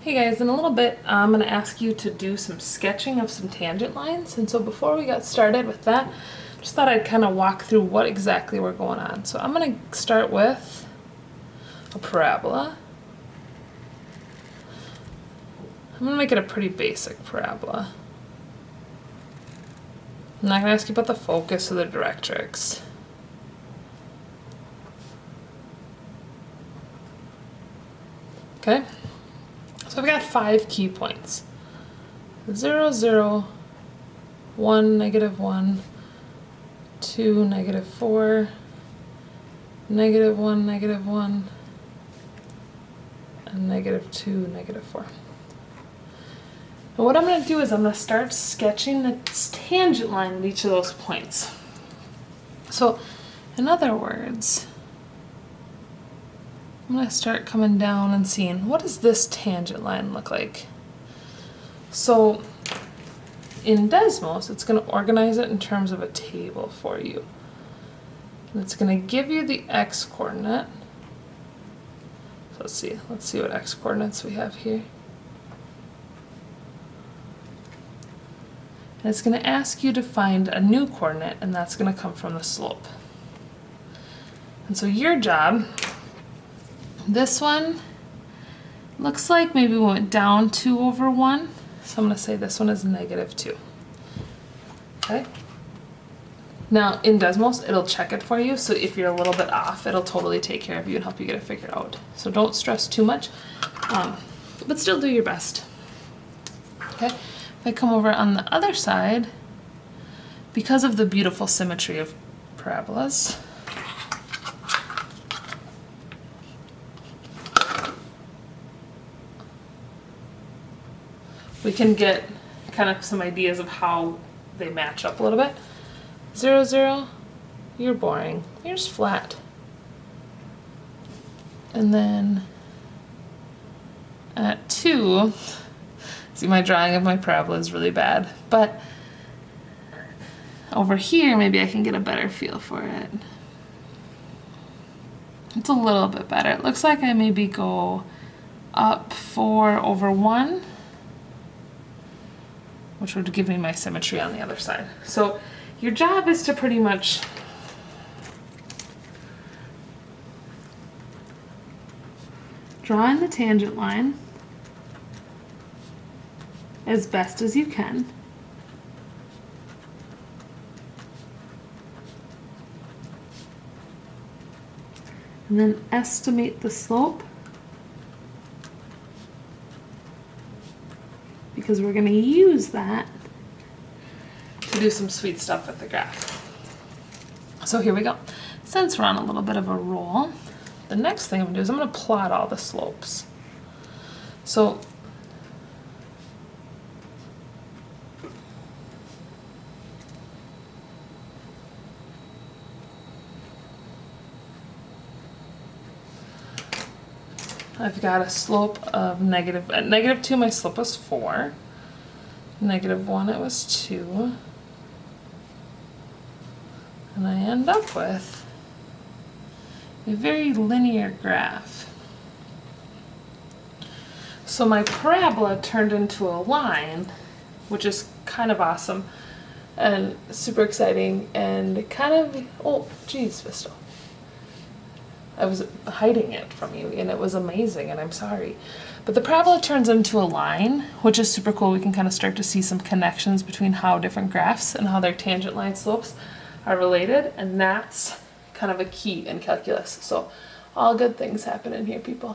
Hey guys, in a little bit I'm going to ask you to do some sketching of some tangent lines, and so before we got started with that, just thought I'd kind of walk through what exactly we're going on. So I'm going to start with a parabola. I'm going to make it a pretty basic parabola. I'm not going to ask you about the focus or the directrix. Okay, so I've got 5 key points. 0, 0, 1, -1, 2, -4, -1, -1, and -2, -4. And what I'm going to do is I'm going to start sketching the tangent line at each of those points. So, in other words, I'm going to start coming down and seeing, what does this tangent line look like? So in Desmos, it's going to organize it in terms of a table for you. And it's going to give you the x-coordinate. So let's see what x-coordinates we have here. And it's going to ask you to find a new coordinate, and that's going to come from the slope. And so your job, this one looks like maybe we went down 2 over 1. So I'm going to say this one is -2. Okay? Now in Desmos, it'll check it for you, so if you're a little bit off, it'll totally take care of you and help you get it figured out. So don't stress too much, but still do your best. Okay? If I come over on the other side, because of the beautiful symmetry of parabolas, we can get kind of some ideas of how they match up a little bit. 0, 0, you're boring. Here's flat. And then at 2, see, my drawing of my parabola is really bad, but over here maybe I can get a better feel for it. It's a little bit better. It looks like I maybe go up 4 over 1, which would give me my symmetry on the other side. So your job is to pretty much draw in the tangent line as best as you can. And then estimate the slope, because we're going to use that to do some sweet stuff with the graph. So here we go. Since we're on a little bit of a roll, the next thing I'm going to do is I'm going to plot all the slopes. So I've got a slope of at -2 my slope was 4, -1 it was 2, and I end up with a very linear graph. So my parabola turned into a line, which is kind of awesome and super exciting and kind of, oh geez, Visto. I was hiding it from you, and it was amazing, and I'm sorry. But the parabola turns into a line, which is super cool. We can kind of start to see some connections between how different graphs and how their tangent line slopes are related, and that's kind of a key in calculus. So all good things happen in here, people.